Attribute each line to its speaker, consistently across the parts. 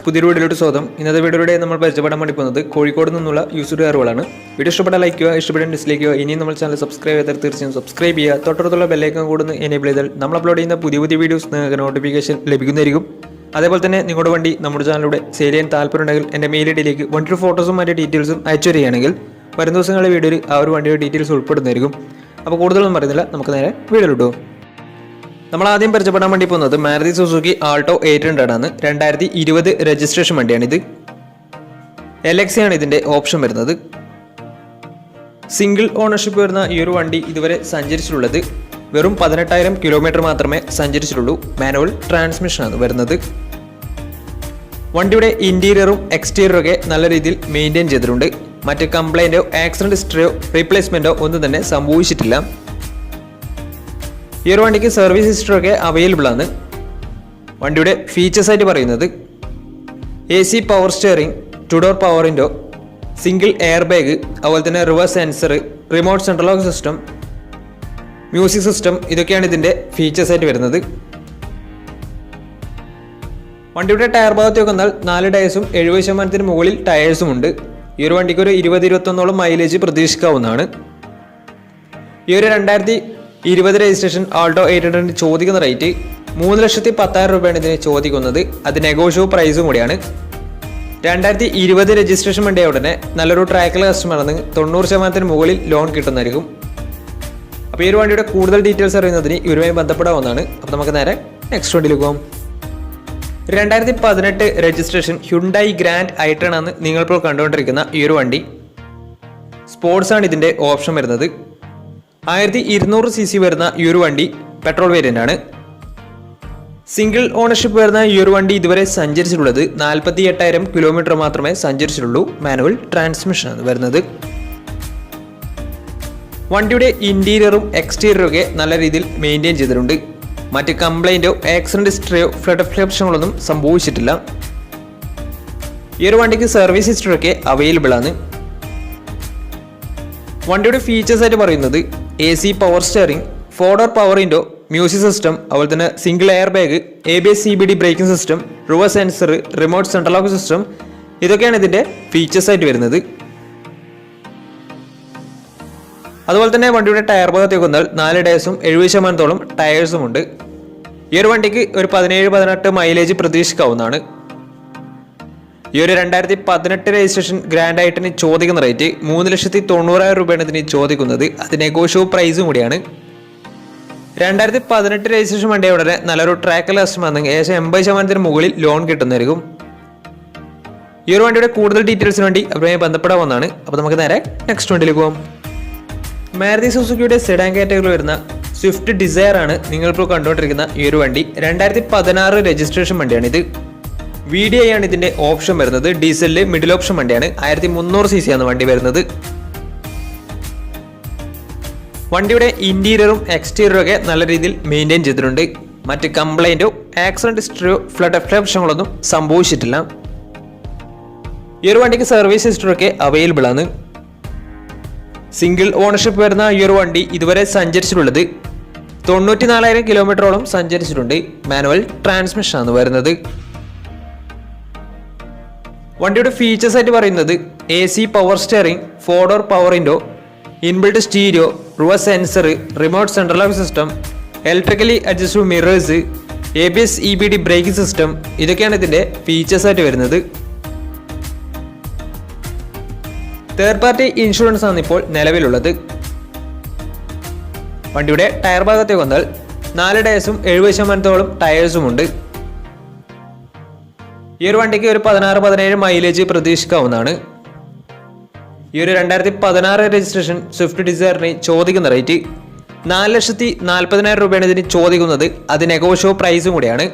Speaker 1: പുതിയൊരു വീഡിയോയിലോട്ട് സ്വാഗതം. ഇന്നത്തെ വീഡിയോയിലൂടെ നമ്മൾ പരിചയപ്പെടാൻ വേണ്ടി പോകുന്നത് കോഴിക്കോട് നിന്നുള്ള യൂസ്ഡ് കാറുകളാണ്. വീഡിയോ ഇഷ്ടപ്പെട്ടാൽ ലൈക്ക് ചെയ്യുക, ഇഷ്ടപ്പെട്ടാൽ ഡിസ്ലൈക്ക് ചെയ്യുക. ഇനിയും നമ്മൾ ചാനൽ സബ്സ്ക്രൈബ് ചെയ്താൽ തീർച്ചയായും സബ്സ്ക്രൈബ് ചെയ്യുക. തൊട്ടടുത്തുള്ള ബെല്ലൈക്കൺ കൂടെ എനേബിൾ ചെയ്താൽ നമ്മൾ അപ്ലോഡ് ചെയ്യുന്ന പുതിയ വീഡിയോസ് നിങ്ങൾക്ക് നോട്ടിഫിക്കേഷൻ ലഭിക്കുന്നതായിരിക്കും. അതേപോലെ തന്നെ നിങ്ങളുടെ വണ്ടി നമ്മുടെ ചാനലിലൂടെ സെയിൽ ചെയ്യാൻ താല്പര്യമുണ്ടെങ്കിൽ എൻ്റെ മെയിൽ ഐഡിയിലേക്ക് വണ്ടിയുടെ ഫോട്ടോസും മറ്റു ഡീറ്റെയിൽസും അയച്ചു തരികയാണെങ്കിൽ വരും ദിവസങ്ങളിലെ വീഡിയോയിൽ ആ ഒരു വണ്ടിയുടെ ഡീറ്റെയിൽസ് ഉൾപ്പെടുന്നതായിരിക്കും. അപ്പോൾ കൂടുതലൊന്നും പറയുന്നില്ല, നമുക്ക് നേരെ വീഡിയോയിലിട്ടു. നമ്മൾ ആദ്യം പരിചയപ്പെടാൻ വേണ്ടി പോകുന്നത് മാരുതി സുസുക്കി ആൾട്ടോ 800 ആണ്. 2020 രജിസ്ട്രേഷൻ വണ്ടിയാണിത്. LX ആണ് ഇതിൻ്റെ ഓപ്ഷൻ വരുന്നത്. സിംഗിൾ ഓണർഷിപ്പ് വരുന്ന ഈ ഒരു വണ്ടി ഇതുവരെ സഞ്ചരിച്ചിട്ടുള്ളത് വെറും 18,000 കിലോമീറ്റർ മാത്രമേ സഞ്ചരിച്ചിട്ടുള്ളൂ. മാനുവൽ ട്രാൻസ്മിഷനാണ് വരുന്നത്. വണ്ടിയുടെ ഇൻറ്റീരിയറും എക്സ്റ്റീരിയറും ഒക്കെ നല്ല രീതിയിൽ മെയിൻറ്റെയിൻ ചെയ്തിട്ടുണ്ട്. മറ്റ് കംപ്ലൈൻറ്റോ ആക്സിഡൻറ്റ് ഹിസ്റ്ററിയോ റീപ്ലേസ്മെൻറ്റോ ഒന്നും തന്നെ സംഭവിച്ചിട്ടില്ല. ഈ ഒരു വണ്ടിക്ക് സർവീസ് ഹിസ്റ്ററി ഒക്കെ അവൈലബിൾ ആണ്. വണ്ടിയുടെ ഫീച്ചേഴ്സ് ആയിട്ട് പറയുന്നത് AC power steering, 2 door power window, single air bag, അതുപോലെ തന്നെ reverse sensor, remote central lock system, music system, ഇതൊക്കെയാണ് ഇതിൻ്റെ ഫീച്ചേഴ്സ് ആയിട്ട് വരുന്നത്. വണ്ടിയുടെ ടയർ ഭാഗത്തേക്ക് വന്നാൽ 4 ടയേഴ്സും 70% മുകളിൽ ടയേഴ്സും ഉണ്ട്. ഈ ഒരു വണ്ടിക്ക് ഒരു 20-21 മൈലേജ് പ്രതീക്ഷിക്കാവുന്നതാണ്. ഈ ഒരു 2020 രജിസ്ട്രേഷൻ ആൾട്ടോ 800 ചോദിക്കുന്ന റേറ്റ് 3,10,000 രൂപയാണ് ഇതിന് ചോദിക്കുന്നത്. അത് നെഗോഷ്യബിൾ പ്രൈസും കൂടിയാണ്. 2020 രജിസ്ട്രേഷൻ വണ്ടിയ ഉടനെ നല്ലൊരു ട്രാക്കിലെ കസ്റ്റമറിന് 90% മുകളിൽ ലോൺ കിട്ടുന്നതായിരിക്കും. അപ്പോൾ ഈ ഒരു വണ്ടിയുടെ കൂടുതൽ ഡീറ്റെയിൽസ് അറിയുന്നതിന് ഇവരുമായി ബന്ധപ്പെടാവുന്നതാണ്. അപ്പോൾ നമുക്ക് നേരെ നെക്സ്റ്റ് വണ്ടിയിലേക്ക് പോകാം. 2018 രജിസ്ട്രേഷൻ ഹ്യുണ്ടായി ഗ്രാൻഡ് i10 ആണ് നിങ്ങളിപ്പോൾ കണ്ടുകൊണ്ടിരിക്കുന്ന ഈ ഒരു വണ്ടി. സ്പോർട്സ് ആണ് ഇതിൻ്റെ ഓപ്ഷൻ വരുന്നത്. 1200 cc വരുന്ന ഈ ഒരു വണ്ടി പെട്രോൾ വേരിയൻ്റ് ആണ്. സിംഗിൾ ഓണർഷിപ്പ് വരുന്ന ഈ ഒരു വണ്ടി ഇതുവരെ സഞ്ചരിച്ചിട്ടുള്ളത് 48,000 കിലോമീറ്റർ മാത്രമേ സഞ്ചരിച്ചിട്ടുള്ളൂ. മാനുവൽ ട്രാൻസ്മിഷനാണ് വരുന്നത്. വണ്ടിയുടെ ഇൻറ്റീരിയറും എക്സ്റ്റീരിയറും ഒക്കെ നല്ല രീതിയിൽ മെയിൻറ്റെയിൻ ചെയ്തിട്ടുണ്ട്. മറ്റ് കംപ്ലൈൻറ്റോ ആക്സിഡൻറ്റ് ഹിസ്റ്ററിയോ ഫ്ലഡ് പ്രശ്നങ്ങളൊന്നും സംഭവിച്ചിട്ടില്ല. ഈ ഒരു വണ്ടിക്ക് സർവീസ് ഹിസ്റ്ററി ഒക്കെ അവൈലബിൾ ആണ്. വണ്ടിയുടെ ഫീച്ചേഴ്സ് ആയിട്ട് പറയുന്നത് AC power steering, 4 door power window, music system, അതുപോലെ തന്നെ single air bag, ABS CBD braking system, reverse sensor, remote central lock system, ഇതൊക്കെയാണ് ഇതിൻ്റെ ഫീച്ചേഴ്സ് ആയിട്ട് വരുന്നത്. അതുപോലെ തന്നെ വണ്ടിയുടെ ടയർ ഭാഗത്തേക്ക് വന്നാൽ 4 ടയേഴ്സും 70% ടയേഴ്സും ഉണ്ട്. ഈ ഒരു വണ്ടിക്ക് ഒരു 17-18 മൈലേജ് പ്രതീക്ഷിക്കാവുന്നതാണ്. ഈ ഒരു 2018 രജിസ്ട്രേഷൻ ഗ്രാൻഡ് i10 ചോദിക്കുന്ന റേറ്റ് 3,90,000 രൂപയാണ് ഇതിന് ചോദിക്കുന്നത്. അത് നെഗോഷ്യബിൾ പ്രൈസും കൂടിയാണ്. 2018 രജിസ്ട്രേഷൻ വണ്ടിയെ ഉടനെ നല്ലൊരു ട്രാക്കൽ കസ്റ്റമർ ഏകദേശം 80% മുകളിൽ ലോൺ കിട്ടുന്നതായിരിക്കും. ഈ ഒരു വണ്ടിയുടെ കൂടുതൽ ഡീറ്റെയിൽസിന് വേണ്ടി അവരുമായി ബന്ധപ്പെടാവുന്നതാണ്. അപ്പോൾ നമുക്ക് നേരെ നെക്സ്റ്റ് വണ്ടിയിലേക്ക് പോകാം. മാരുതി സുസുക്കിയുടെ സെഡാൻ കാറ്റഗറിയിൽ വരുന്ന സ്വിഫ്റ്റ് ഡിസയർ ആണ് നിങ്ങളിപ്പോൾ കണ്ടുകൊണ്ടിരിക്കുന്ന ഈ ഒരു വണ്ടി. 2016 രജിസ്ട്രേഷൻ വണ്ടിയാണിത്. VDI ആണ് ഇതിൻ്റെ ഓപ്ഷൻ വരുന്നത്. ഡീസലിൽ മിഡിൽ ഓപ്ഷൻ വണ്ടിയാണ്. 1300 cc ആണ് വണ്ടി വരുന്നത്. വണ്ടിയുടെ ഇൻറ്റീരിയറും എക്സ്റ്റീരിയറും ഒക്കെ നല്ല രീതിയിൽ മെയിൻറ്റെയിൻ ചെയ്തിട്ടുണ്ട്. മറ്റ് കംപ്ലൈൻറ്റോ ആക്സിഡൻറ്റ് ഹിസ്റ്ററിയോ ഫ്ലഡ് പ്രശ്നങ്ങളൊന്നും സംഭവിച്ചിട്ടില്ല. ഈ ഒരു വണ്ടിക്ക് സർവീസ് ഹിസ്റ്ററി ഒക്കെ അവൈലബിൾ ആണ്. സിംഗിൾ ഓണർഷിപ്പ് വരുന്ന ഈ ഒരു വണ്ടി ഇതുവരെ സഞ്ചരിച്ചിട്ടുള്ളത് 94,000 കിലോമീറ്ററോളം സഞ്ചരിച്ചിട്ടുണ്ട്. മാനുവൽ ട്രാൻസ്മിഷനാണ് വരുന്നത്. വണ്ടിയുടെ ഫീച്ചേഴ്സ് ആയിട്ട് പറയുന്നത് AC power steering, 4 door power window, inbuilt stereo, reverse sensor, remote central lock system, electrically adjustable mirrors, ABS EBD braking system, ഇതൊക്കെയാണ് ഇതിൻ്റെ ഫീച്ചേഴ്സ് ആയിട്ട് വരുന്നത്. തേർഡ് പാർട്ടി ഇൻഷുറൻസ് ആണ് ഇപ്പോൾ നിലവിലുള്ളത്. വണ്ടിയുടെ ടയർ ഭാഗത്തേക്ക് വന്നാൽ 4 ടയേഴ്സും 70% ടയേഴ്സും ഉണ്ട്. ഈ ഒരു വണ്ടിക്ക് ഒരു 16-17 മൈലേജ് പ്രതീക്ഷിക്കാവുന്നതാണ്. ഈ ഒരു 2016 രജിസ്ട്രേഷൻ സ്വിഫ്റ്റ് ഡിസയറിന് ചോദിക്കുന്ന റേറ്റ് 4,40,000 രൂപയാണ് ഇതിന് ചോദിക്കുന്നത്. അത് നെഗോഷ്യബിൾ പ്രൈസും കൂടിയാണ്.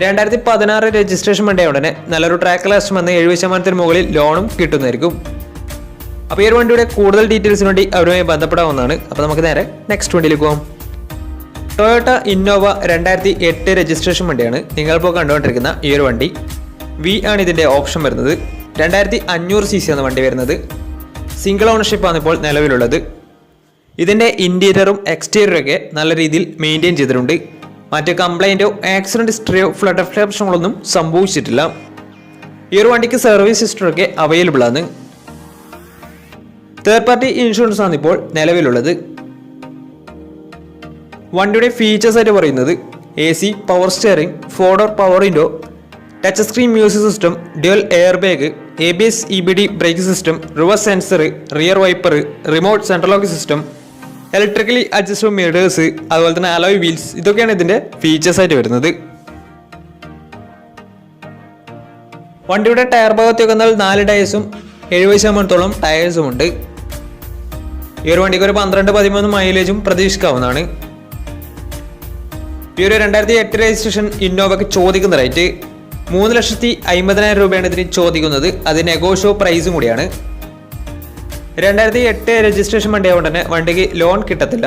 Speaker 1: 2016 രജിസ്ട്രേഷൻ വണ്ടിയ ഉടനെ നല്ലൊരു ട്രാക്ക് ലാസ്റ്റ് വന്ന് 70% മുകളിൽ ലോണും കിട്ടുന്നതായിരിക്കും. അപ്പോൾ ഈ ഒരു വണ്ടിയുടെ കൂടുതൽ ഡീറ്റെയിൽസിന് വേണ്ടി അവരുമായി ബന്ധപ്പെടാവുന്നതാണ്. അപ്പോൾ നമുക്ക് നേരെ നെക്സ്റ്റ് വണ്ടിയിലേക്ക് പോകാം. ടൊയോട്ട ഇന്നോവ 2008 രജിസ്ട്രേഷൻ വണ്ടിയാണ് നിങ്ങളിപ്പോൾ കണ്ടുകൊണ്ടിരിക്കുന്ന ഈ ഒരു വണ്ടി. V ആണ് ഇതിൻ്റെ ഓപ്ഷൻ വരുന്നത്. 2500 cc ആണ് വണ്ടി വരുന്നത്. സിംഗിൾ ഓണർഷിപ്പ് ആണ് ഇപ്പോൾ നിലവിലുള്ളത്. ഇതിൻ്റെ ഇൻറ്റീരിയറും എക്സ്റ്റീരിയറും ഒക്കെ നല്ല രീതിയിൽ മെയിൻറ്റെയിൻ ചെയ്തിട്ടുണ്ട്. മറ്റ് കംപ്ലൈൻറ്റോ ആക്സിഡൻറ്റ് ഹിസ്റ്ററിയോ ഫ്ലഡ് പ്രശ്നങ്ങളൊന്നും സംഭവിച്ചിട്ടില്ല. ഈ ഒരു വണ്ടിക്ക് സർവീസ് ഹിസ്റ്ററൊക്കെ അവൈലബിൾ ആണ്. തേർഡ് പാർട്ടി ഇൻഷുറൻസ് ആണ് ഇപ്പോൾ നിലവിലുള്ളത്. വണ്ടിയുടെ ഫീച്ചേഴ്സ് ആയിട്ട് പറയുന്നത് AC, power steering, 4-door power window, touch screen music system, dual air bag, ABS EBD brake system, reverse sensor, rear wiper, remote central lock system, electrically adjustable mirrors, അതുപോലെ തന്നെ alloy wheels, ഇതൊക്കെയാണ് ഇതിൻ്റെ features ആയിട്ട് വരുന്നത്. വണ്ടിയുടെ tyre ഭാഗത്തേക്ക് വന്നാൽ 4 ടയേഴ്സും 70% ടയേഴ്സും ഉണ്ട്. ഈ ഒരു വണ്ടിക്ക് ഒരു 12-13 മൈലേജും പ്രതീക്ഷിക്കാവുന്നതാണ്. ഈ ഒരു 2008 രജിസ്ട്രേഷൻ ഇന്നോവയ്ക്ക് ചോദിക്കുന്ന റേറ്റ് 3,50,000 രൂപയാണ് ഇതിന് ചോദിക്കുന്നത്. അത് നെഗോഷ്യോ പ്രൈസും കൂടിയാണ്. 2008 രജിസ്ട്രേഷൻ വണ്ടി ആയതുകൊണ്ട് തന്നെ വണ്ടിക്ക് ലോൺ കിട്ടത്തില്ല.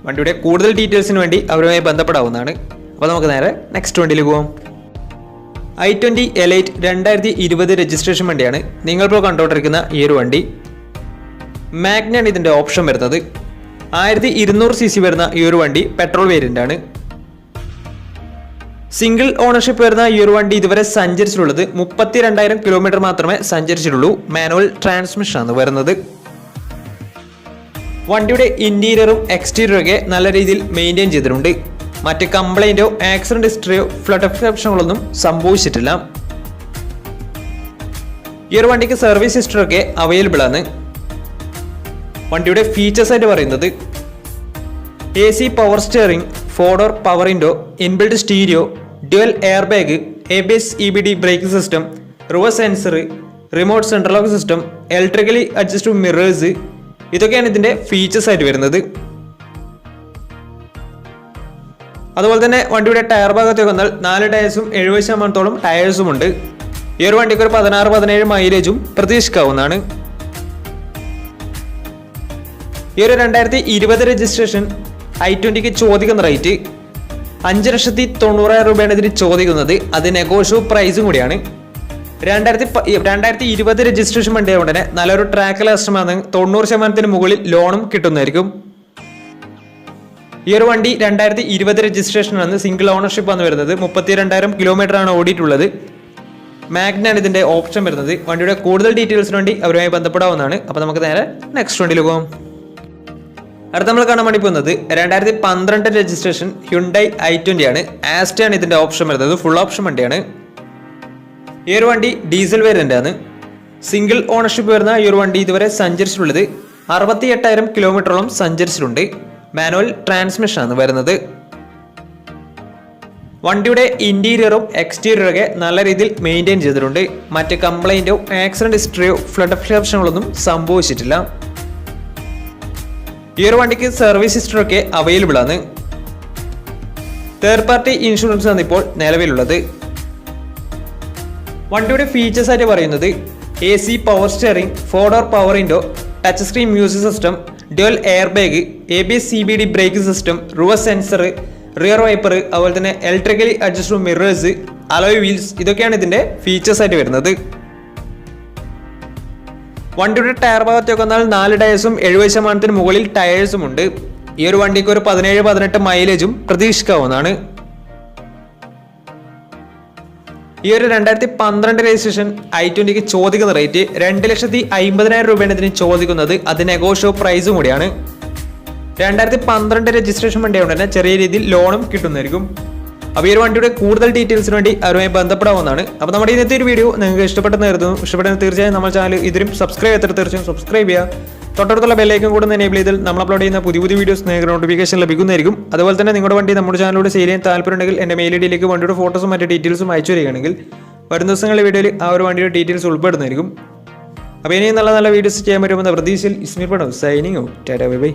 Speaker 1: വണ്ടിയുടെ കൂടുതൽ ഡീറ്റെയിൽസിന് വേണ്ടി അവരുമായി ബന്ധപ്പെടാവുന്നതാണ്. അപ്പോൾ നമുക്ക് നേരെ നെക്സ്റ്റ് വണ്ടിയിൽ പോകാം. i20 Elite 2020 രജിസ്ട്രേഷൻ വണ്ടിയാണ് നിങ്ങളിപ്പോൾ കണ്ടുകൊണ്ടിരിക്കുന്ന ഈ ഒരു വണ്ടി. മാഗ്നയാണ് ഇതിൻ്റെ ഓപ്ഷൻ വരുന്നത്. 1200 cc വരുന്ന ഈ ഒരു വണ്ടി പെട്രോൾ വേരിയൻ്റ് ആണ്. സിംഗിൾ ഓണർഷിപ്പ് വരുന്ന ഈ ഒരു വണ്ടി ഇതുവരെ സഞ്ചരിച്ചിട്ടുള്ളത് 32,000 കിലോമീറ്റർ മാത്രമേ സഞ്ചരിച്ചിട്ടുള്ളൂ. മാനുവൽ ട്രാൻസ്മിഷൻ ആണ് വരുന്നത്. വണ്ടിയുടെ ഇന്റീരിയറും എക്സ്റ്റീരിയറും ഒക്കെ നല്ല രീതിയിൽ മെയിൻറ്റെയിൻ ചെയ്തിട്ടുണ്ട്. മറ്റ് കംപ്ലൈൻറ്റോ ആക്സിഡന്റ് ഹിസ്റ്ററിയോ ഫ്ലഡ് പ്രശ്നങ്ങളൊന്നും സംഭവിച്ചിട്ടില്ല. ഈ ഒരു വണ്ടിക്ക് സർവീസ് ഹിസ്റ്ററി ഒക്കെ അവൈലബിൾ ആണ്. വണ്ടിയുടെ ഫീച്ചേഴ്സ് ആയിട്ട് പറയുന്നത് AC, power steering, 4-door power window, inbuilt stereo, dual air bag, ABS EBD brake system, reverse sensor, remote central lock system, electrically adjustable mirrors, ഇതൊക്കെയാണ് ഇതിൻ്റെ ഫീച്ചേഴ്സ് ആയിട്ട് വരുന്നത്. അതുപോലെ തന്നെ വണ്ടിയുടെ ടയർ ഭാഗത്തേക്ക് വന്നാൽ 4 ടയേഴ്സും 70% ടയേഴ്സും ഉണ്ട്. ഈ ഒരു വണ്ടിക്ക് ഒരു 16-17 മൈലേജും പ്രതീക്ഷിക്കാവുന്നതാണ്. ഈ ഒരു 2020 രജിസ്ട്രേഷൻ i20ക്ക് ചോദിക്കുന്ന റേറ്റ് 5,90,000 രൂപയാണ് ഇതിന് ചോദിക്കുന്നത്. അത് നെഗോഷ്യോ പ്രൈസും കൂടിയാണ്. 2020 രജിസ്ട്രേഷൻ വണ്ടി ആയതുകൊണ്ട് തന്നെ നല്ലൊരു ട്രാക്ക് ലാസ്റ്റമാണ്. 90% മുകളിൽ ലോണും കിട്ടുന്നതായിരിക്കും. ഈ ഒരു വണ്ടി 2020 രജിസ്ട്രേഷൻ ആണ്. സിംഗിൾ ഓണർഷിപ്പ് ആണ് വരുന്നത്. 32,000 കിലോമീറ്റർ ആണ് ഓടിയിട്ടുള്ളത്. മാഗ്നാണ് ഇതിൻ്റെ ഓപ്ഷൻ വരുന്നത്. വണ്ടിയുടെ കൂടുതൽ ഡീറ്റെയിൽസിന് വേണ്ടി അവരുമായി ബന്ധപ്പെടാവുന്നതാണ്. അപ്പോൾ നമുക്ക് നേരെ നെക്സ്റ്റ് വണ്ടിയിൽ പോകാം. അടുത്ത നമ്മൾ കാണാൻ വേണ്ടി പോകുന്നത് 2012 രജിസ്ട്രേഷൻ ഹ്യുണ്ടായി i20 ആണ്. ആസ്റ്റയാണ് ഇതിൻ്റെ ഓപ്ഷൻ വരുന്നത്. ഫുൾ ഓപ്ഷൻ വണ്ടിയാണ്. ഈ ഒരു വണ്ടി ഡീസൽ വേരിയൻ്റ് ആണ്. സിംഗിൾ ഓണർഷിപ്പ് വരുന്ന ഈ ഒരു വണ്ടി ഇതുവരെ സഞ്ചരിച്ചിട്ടുള്ളത് 68,000 കിലോമീറ്ററോളം സഞ്ചരിച്ചിട്ടുണ്ട്. മാനുവൽ ട്രാൻസ്മിഷൻ ആണ് വരുന്നത്. വണ്ടിയുടെ ഇന്റീരിയറും എക്സ്റ്റീരിയറും ഒക്കെ നല്ല രീതിയിൽ മെയിൻറ്റെയിൻ ചെയ്തിട്ടുണ്ട്. മറ്റ് കംപ്ലൈൻറ്റോ ആക്സിഡന്റ് ഹിസ്റ്ററിയോ ഫ്ലഡ് പ്രശ്നങ്ങളൊന്നും സംഭവിച്ചിട്ടില്ല. ഈ ഒരു വണ്ടിക്ക് സർവീസ് ഹിസ്റ്ററി ഒക്കെ അവൈലബിൾ ആണ്. തേർഡ് പാർട്ടി ഇൻഷുറൻസ് ആണ് ഇപ്പോൾ നിലവിലുള്ളത്. വണ്ടിയുടെ ഫീച്ചേഴ്സ് ആയിട്ട് പറയുന്നത് AC, power steering, 4-door power window, touch screen music system, dual air bag, ABS EBD brake system, reverse sensor, rear wiper, അതുപോലെ തന്നെ electrically adjustable mirrors, alloy wheels, ഇതൊക്കെയാണ് ഇതിൻ്റെ ഫീച്ചേഴ്സ് ആയിട്ട് വരുന്നത്. വണ്ടിയുടെ ടയർ ഭാഗത്തേക്ക് വന്നാൽ 4 ടയേഴ്സും 70% മുകളിൽ ടയേഴ്സും ഉണ്ട്. ഈ ഒരു വണ്ടിക്ക് ഒരു 17-18 മൈലേജും പ്രതീക്ഷിക്കാവുന്നതാണ്. ഈ ഒരു 2012 രജിസ്ട്രേഷൻ i20ക്ക് ചോദിക്കുന്ന റേറ്റ് 2,50,000 രൂപയാണ് ഇതിന് ചോദിക്കുന്നത്. അത് നെഗോഷ്യോ പ്രൈസും കൂടിയാണ്. 2012 രജിസ്ട്രേഷൻ വണ്ടി ആയതുകൊണ്ട് തന്നെ ചെറിയ രീതിയിൽ ലോണും കിട്ടുന്നതായിരിക്കും. അപ്പോൾ ഈ ഒരു വണ്ടിയുടെ കൂടുതൽ ഡീറ്റെയിൽസിന് വേണ്ടി അവരുമായി ബന്ധപ്പെടാവുന്നതാണ്. അപ്പോൾ നമ്മുടെ ഇന്നത്തെ ഒരു വീഡിയോ നിങ്ങൾക്ക് ഇഷ്ടപ്പെട്ടെന്ന് കരുതുന്നു. ഇഷ്ടപ്പെട്ടെന്ന് തീർച്ചയായും നമ്മുടെ ചാനൽ ഇതിലും സബ്സ്ക്രൈബ് ചെയ്തിട്ട് തീർച്ചയായും സബ്സ്ക്രൈബ് ചെയ്യുക. തൊട്ടടുത്തുള്ള ബെല്ലൈക്കൻ കൂടെ എനേബിൾ ചെയ്താൽ നമ്മൾ അപ്ലോഡ് ചെയ്യുന്ന പുതിയ വീഡിയോസ് നിങ്ങൾക്ക് നോട്ടിഫിക്കേഷൻ ലഭിക്കുന്നതായിരിക്കും. അതുപോലെ തന്നെ നിങ്ങളുടെ വണ്ടി നമ്മുടെ ചാനലിലൂടെ സെയിൽ ചെയ്യാൻ താല്പര്യമുണ്ടെങ്കിൽ എൻ്റെ മെയിൽ ഐഡിയിലേക്ക് വണ്ടിയുടെ ഫോട്ടോസും മറ്റു ഡീറ്റെയിൽസും അയച്ചു തരികയാണെങ്കിൽ വരും ദിവസങ്ങളിലെ വീഡിയോയിൽ ആ ഒരു വണ്ടിയുടെ ഡീറ്റെയിൽസ് ഉൾപ്പെടുന്നതായിരിക്കും. അപ്പോൾ ഇനിയും നല്ല വീഡിയോസ് ചെയ്യാൻ പറ്റുമെന്ന പ്രതീക്ഷയിൽ ഇസ്മീർ പടം signing out. Tata bye bye.